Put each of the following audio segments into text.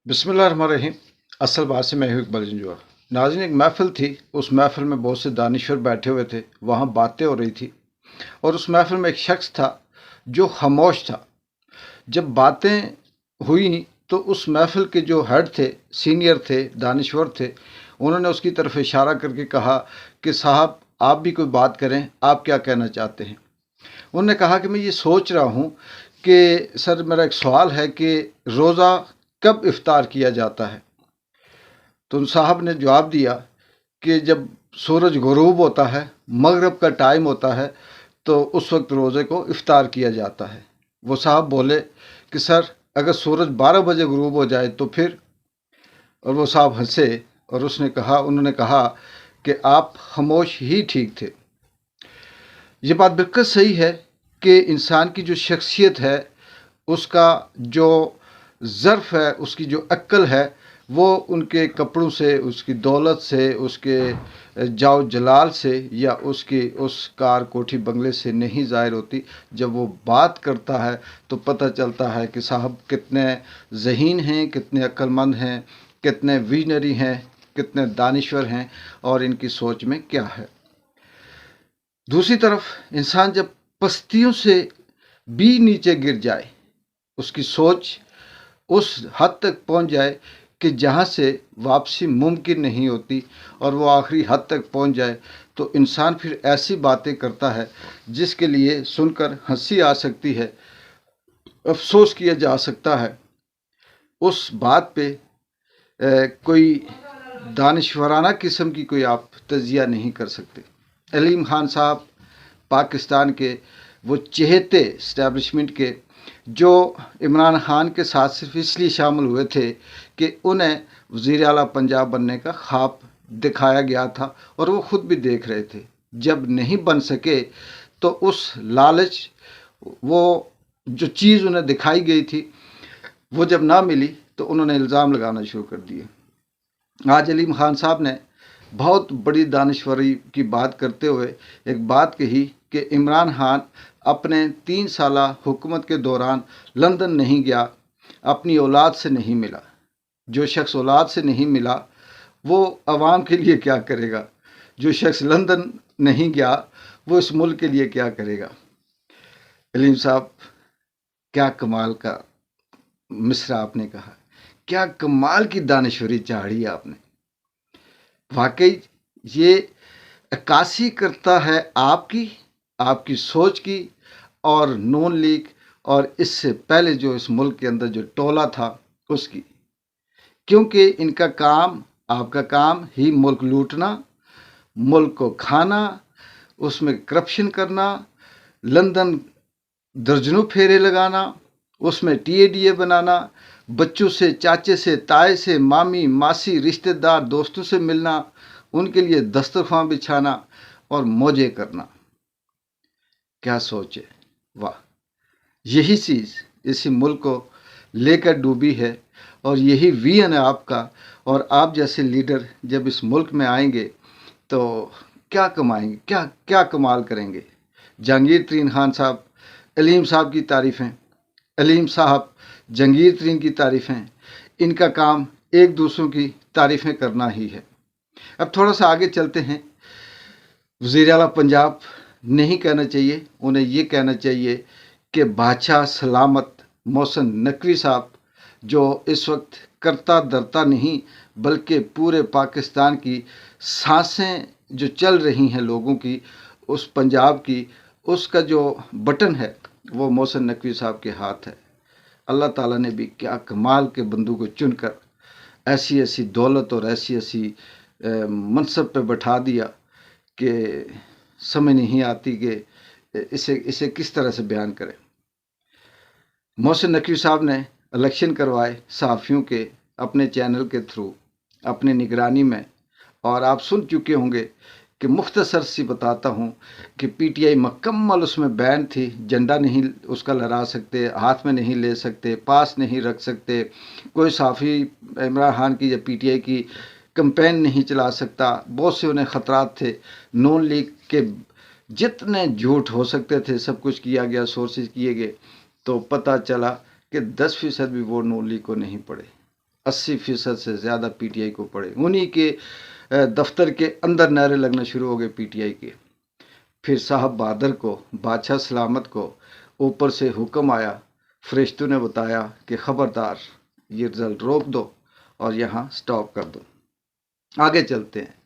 बिस्मिल्लाहिर्रहमानिर्रहीम। असल बात से मैं हूँ इकबाल जंजुआ। नाज़रीन, एक महफ़िल थी। उस महफ़िल में बहुत से दानिश्वर बैठे हुए थे। वहाँ बातें हो रही थी और उस महफ़िल में एक शख्स था जो खामोश था। जब बातें हुई तो उस महफ़िल के जो हेड थे, सीनियर थे, दानिश्वर थे, उन्होंने उसकी तरफ इशारा करके कहा कि साहब, आप भी कोई बात करें, आप क्या कहना चाहते हैं। उन्होंने कहा कि मैं ये सोच रहा हूँ कि सर, मेरा एक सवाल है कि रोज़ा कब इफ्तार किया जाता है। तो उन साहब ने जवाब दिया कि जब सूरज गुरूब होता है, मगरिब का टाइम होता है, तो उस वक्त रोज़े को इफ्तार किया जाता है। वो साहब बोले कि सर, अगर सूरज 12 बजे गुरूब हो जाए तो फिर। और वो साहब हंसे और उन्होंने कहा कि आप खामोश ही ठीक थे। ये बात बिल्कुल सही है कि इंसान की जो शख्सियत है, उसका जो ज़र्फ़ है, उसकी जो अक्ल है, वो उनके कपड़ों से, उसकी दौलत से, उसके जाओ जलाल से या उसकी उस कार कोठी बंगले से नहीं ज़ाहिर होती। जब वो बात करता है तो पता चलता है कि साहब कितने ज़हीन हैं, कितने अक्लमंद हैं, कितने विजनरी हैं, कितने दानिश्वर हैं और इनकी सोच में क्या है। दूसरी तरफ इंसान जब पस्तियों से भी नीचे गिर जाए, उसकी सोच उस हद तक पहुंच जाए कि जहां से वापसी मुमकिन नहीं होती और वो आखिरी हद तक पहुंच जाए, तो इंसान फिर ऐसी बातें करता है जिसके लिए सुनकर हंसी आ सकती है, अफसोस किया जा सकता है। उस बात पे कोई दानिशवराना किस्म की कोई आप तजिया नहीं कर सकते। अलीम खान साहब पाकिस्तान के वो चहेते इस्टेब्लिशमेंट के, जो इमरान खान के साथ सिर्फ इसलिए शामिल हुए थे कि उन्हें वज़ीर आला पंजाब बनने का ख्वाब दिखाया गया था और वो ख़ुद भी देख रहे थे। जब नहीं बन सके तो उस लालच, वो जो चीज़ उन्हें दिखाई गई थी, वो जब ना मिली तो उन्होंने इल्ज़ाम लगाना शुरू कर दिए। आज अलीम खान साहब ने बहुत बड़ी दानिश्वरी की बात करते हुए एक बात कही कि इमरान खान अपने 3 साला हुकूमत के दौरान लंदन नहीं गया, अपनी औलाद से नहीं मिला। जो शख्स औलाद से नहीं मिला वो अवाम के लिए क्या करेगा? जो शख्स लंदन नहीं गया वो इस मुल्क के लिए क्या करेगा? अलीम साहब, क्या कमाल का मिसरा आपने कहा, क्या कमाल की दानिश्वरी चाढ़ी आपने। वाकई ये अक्कासी करता है आपकी सोच की और नून लीग और इससे पहले जो इस मुल्क के अंदर जो टोला था उसकी। क्योंकि इनका काम, आपका काम ही मुल्क लूटना, मुल्क को खाना, उसमें करप्शन करना, लंदन दर्जनों फेरे लगाना, उसमें टीएडीए बनाना, बच्चों से, चाचे से, ताए से, मामी, मासी, रिश्तेदार, दोस्तों से मिलना, उनके लिए दस्तरखान बिछाना और मौजे करना। क्या सोच है, वाह। यही चीज़ इसी मुल्क को लेकर डूबी है और यही विजन है आपका। और आप जैसे लीडर जब इस मुल्क में आएंगे तो क्या कमाएंगे, क्या क्या कमाल करेंगे। जहांगीर तरीन खान साहब अलीम साहब की तारीफ़ें, अलीम साहब जहांगीर तरीन की तारीफ़ें, इनका काम एक दूसरों की तारीफ़ें करना ही है। अब थोड़ा सा आगे चलते हैं। वज़ीर आला पंजाब नहीं कहना चाहिए, उन्हें ये कहना चाहिए कि बादशाह सलामत मोहसिन नकवी साहब, जो इस वक्त करता धरता नहीं बल्कि पूरे पाकिस्तान की सांसें जो चल रही हैं लोगों की, उस पंजाब की, उसका जो बटन है वो मोहसिन नकवी साहब के हाथ है। अल्लाह ताला ने भी क्या कमाल के बंदू को चुनकर ऐसी ऐसी दौलत और ऐसी ऐसी मनसब पे बैठा दिया कि समझ नहीं आती कि इसे किस तरह से बयान करें। मोहसिन नकवी साहब ने इलेक्शन करवाए सहाफ़ियों के अपने चैनल के थ्रू, अपनी निगरानी में। और आप सुन चुके होंगे कि मुख्तसर सी बताता हूँ कि पीटीआई मुकम्मल उसमें बैन थी। झंडा नहीं उसका लहरा सकते, हाथ में नहीं ले सकते, पास नहीं रख सकते, कोई सहाफ़ी इमरान खान की या पीटीआई की कैंपेन नहीं चला सकता। बहुत से उन्हें ख़तरात थे। नून लीग के जितने झूठ हो सकते थे सब कुछ किया गया, सोर्सेज किए गए, तो पता चला कि 10% भी वोट नून लीग को नहीं पड़े। 80% से ज़्यादा पीटीआई को पड़े। उन्हीं के दफ्तर के अंदर नारे लगना शुरू हो गए पीटीआई के। फिर साहब बहादुर को, बादशाह सलामत को ऊपर से हुक्म आया, फरिश्तों ने बताया कि ख़बरदार ये रिज़ल्ट रोक दो और यहाँ स्टॉप कर दो। आगे चलते हैं।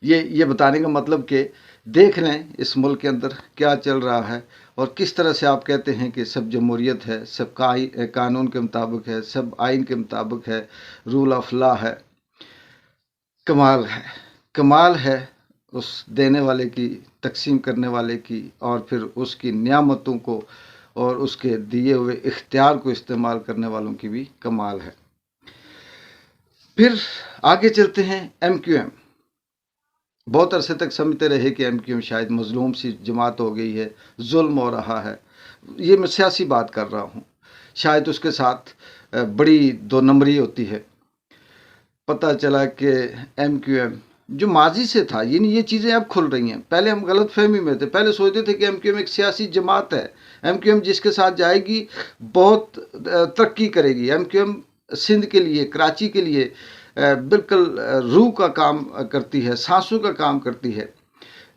ये बताने का मतलब कि देख लें इस मुल्क के अंदर क्या चल रहा है और किस तरह से आप कहते हैं कि सब जमहूरियत है, सब कानून के मुताबिक है, सब आइन के मुताबिक है, रूल ऑफ लॉ है। कमाल है, कमाल है उस देने वाले की, तकसीम करने वाले की, और फिर उसकी नियामतों को और उसके दिए हुए इख्तियार को इस्तेमाल करने वालों की भी कमाल है। फिर आगे चलते हैं। MQM बहुत अरसे तक समझते रहे कि MQM शायद मजलूम सी जमात हो गई है, जुल्म हो रहा है। ये मैं सियासी बात कर रहा हूँ। शायद उसके साथ बड़ी दो नंबरी होती है। पता चला कि MQM जो माजी से था, ये चीज़ें अब खुल रही हैं। पहले हम गलत फहमी में थे, पहले सोचते थे कि MQM एक सियासी जमात है, MQM जिसके साथ जाएगी बहुत तरक्की करेगी। MQM सिंध के लिए, कराची के लिए बिल्कुल रूह का काम करती है, सांसों का काम करती है।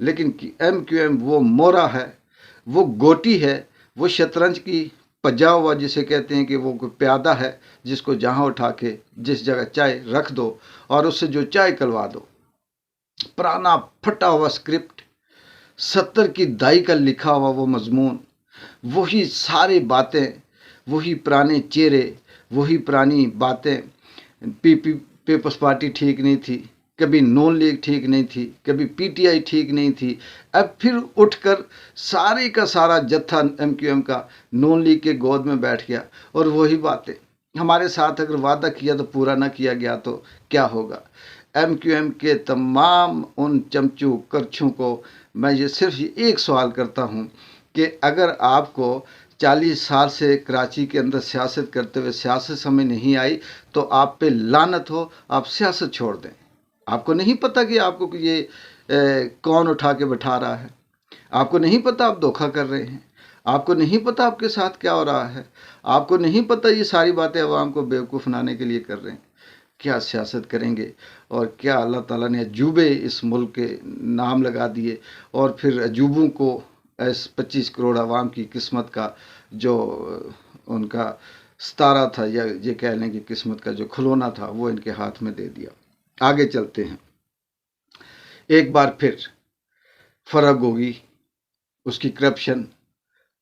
लेकिन MQM वो मोरा है, वो गोटी है, वो शतरंज की पजा हुआ जिसे कहते हैं कि वो कोई प्यादा है जिसको जहाँ उठा के जिस जगह चाहे रख दो और उससे जो चाहे करवा दो। पुराना फटा हुआ स्क्रिप्ट, 70 की दाई का लिखा हुआ वो मजमून, वही सारी बातें, वही पुराने चेहरे, वही पुरानी बातें। पीपल्स पार्टी ठीक नहीं थी, कभी नून लीग ठीक नहीं थी, कभी PTI ठीक नहीं थी। अब फिर उठकर सारे का सारा जत्था MQM का नून लीग के गोद में बैठ गया और वही बातें। हमारे साथ अगर वादा किया तो पूरा ना किया गया तो क्या होगा। MQM के तमाम उन चमचू करछों को मैं ये सिर्फ एक सवाल करता हूँ कि अगर आपको 40 साल से कराची के अंदर सियासत करते हुए सियासत समझ नहीं आई तो आप पे लानत हो, आप सियासत छोड़ दें। आपको नहीं पता कि आपको ये कौन उठा के बैठा रहा है, आपको नहीं पता आप धोखा कर रहे हैं, आपको नहीं पता आपके साथ क्या हो रहा है, आपको नहीं पता ये सारी बातें अवाम को बेवकूफ़ बनाने के लिए कर रहे हैं। क्या सियासत करेंगे और क्या अल्लाह ताला ने अजूबे इस मुल्क के नाम लगा दिए और फिर अजूबों को इस 25 करोड़ आवाम की किस्मत का जो उनका सितारा था या ये कह लें कि किस्मत का जो खिलौना था वो इनके हाथ में दे दिया। आगे चलते हैं। एक बार फिर फराग होगी, उसकी करप्शन,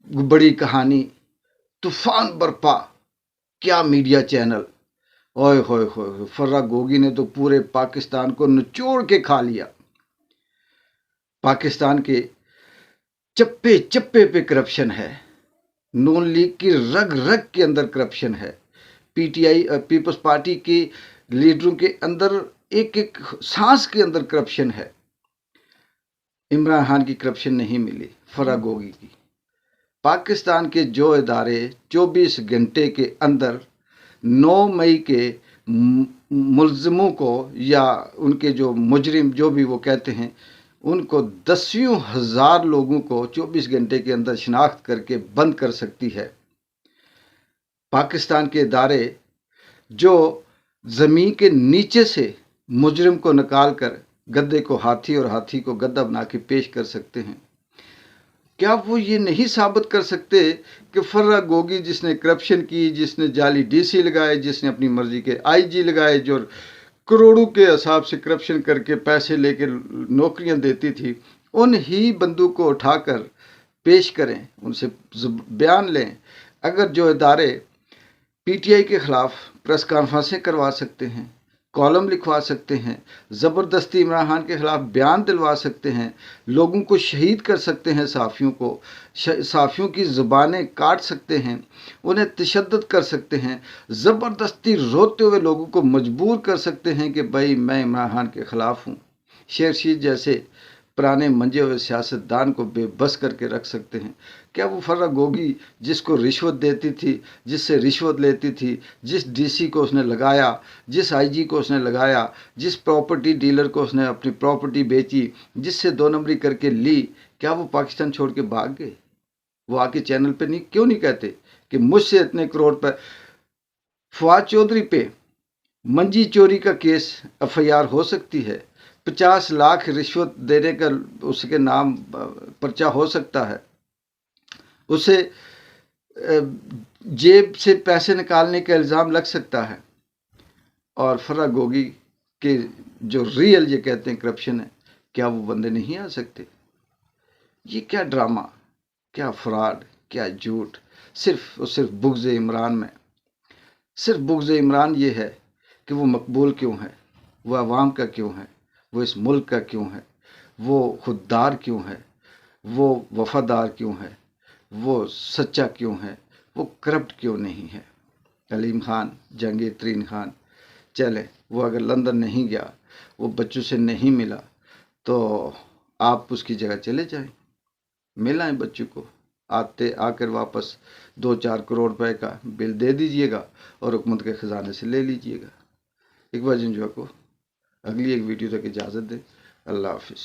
बड़ी कहानी, तूफान बरपा, क्या मीडिया चैनल, ओए होए होए। फराग गोगी ने तो पूरे पाकिस्तान को निचोड़ के खा लिया। पाकिस्तान के चप्पे चप्पे पे करप्शन है, नून लीग की रग रग के अंदर करप्शन है, PTI पीपल्स पार्टी के लीडरों के अंदर एक एक सांस के अंदर करप्शन है। इमरान खान की करप्शन नहीं मिली, फराग गोगी की। पाकिस्तान के जो इदारे 24 घंटे के अंदर 9 मई के मुल्ज़िमों को या उनके जो मुजरिम जो भी वो कहते हैं उनको 10,000 लोगों को 24 घंटे के अंदर शिनाख्त करके बंद कर सकती है। पाकिस्तान के इदारे जो ज़मीन के नीचे से मुजरिम को निकाल कर गद्दे को हाथी और हाथी को गद्दा बना के पेश कर सकते हैं, क्या वो ये नहीं साबित कर सकते कि फराग गोगी जिसने करप्शन की, जिसने जाली DC लगाए, जिसने अपनी मर्जी के IG लगाए, जो करोड़ों के हिसाब से करप्शन करके पैसे लेकर नौकरियां देती थी, उन ही बंदों को उठाकर पेश करें, उनसे बयान लें। अगर जो इदारे PTI के ख़िलाफ़ प्रेस कॉन्फ्रेंसें करवा सकते हैं, कॉलम लिखवा सकते हैं, ज़बरदस्ती इमरान खान के ख़िलाफ़ बयान दिलवा सकते हैं, लोगों को शहीद कर सकते हैं, सहाफ़ियों की ज़ुबानें काट सकते हैं, उन्हें तशद्दुद कर सकते हैं, ज़बरदस्ती रोते हुए लोगों को मजबूर कर सकते हैं कि भाई मैं इमरान खान के ख़िलाफ़ हूँ, शेर शीर जैसे पुराने मंजे हुए सियासतदान को बेबस करके रख सकते हैं। क्या वो फराग गोगी जिसको रिश्वत देती थी, जिससे रिश्वत लेती थी, जिस DC को उसने लगाया, जिस IG को उसने लगाया, जिस प्रॉपर्टी डीलर को उसने अपनी प्रॉपर्टी बेची, जिससे 2 नंबरी करके ली, क्या वो पाकिस्तान छोड़ के भाग गए? वो आके चैनल पे क्यों नहीं कहते कि मुझसे इतने करोड़ पर फवाद चौधरी पे منجی چوری کا کیس FIR ہو سکتی ہے، 50 لاکھ رشوت دینے کا اس کے نام پرچہ ہو سکتا ہے، اسے جیب سے پیسے نکالنے کا الزام لگ سکتا ہے، اور فرا گوگی کے جو ریئل یہ کہتے ہیں کرپشن ہے، کیا وہ بندے نہیں آ سکتے؟ یہ کیا ڈرامہ، کیا فراڈ، کیا جھوٹ، صرف اور صرف بغض عمران میں. صرف بغض عمران یہ ہے کہ وہ مقبول کیوں ہے، وہ عوام کا کیوں ہے، وہ اس ملک کا کیوں ہے، وہ خوددار کیوں ہے، وہ وفادار کیوں ہے، وہ سچا کیوں ہے، وہ کرپٹ کیوں نہیں ہے. علیم خان، جہانگیر ترین خان، چلیں وہ اگر لندن نہیں گیا، وہ بچوں سے نہیں ملا، تو آپ اس کی جگہ چلے جائیں، مل آئیں بچوں کو، آ کر واپس 2-4 کروڑ روپے کا بل دے دیجئے گا اور حکومت کے خزانے سے لے لیجئے گا. اقبال جنجوع کو اگلی ایک ویڈیو تک اجازت دیں. اللہ حافظ.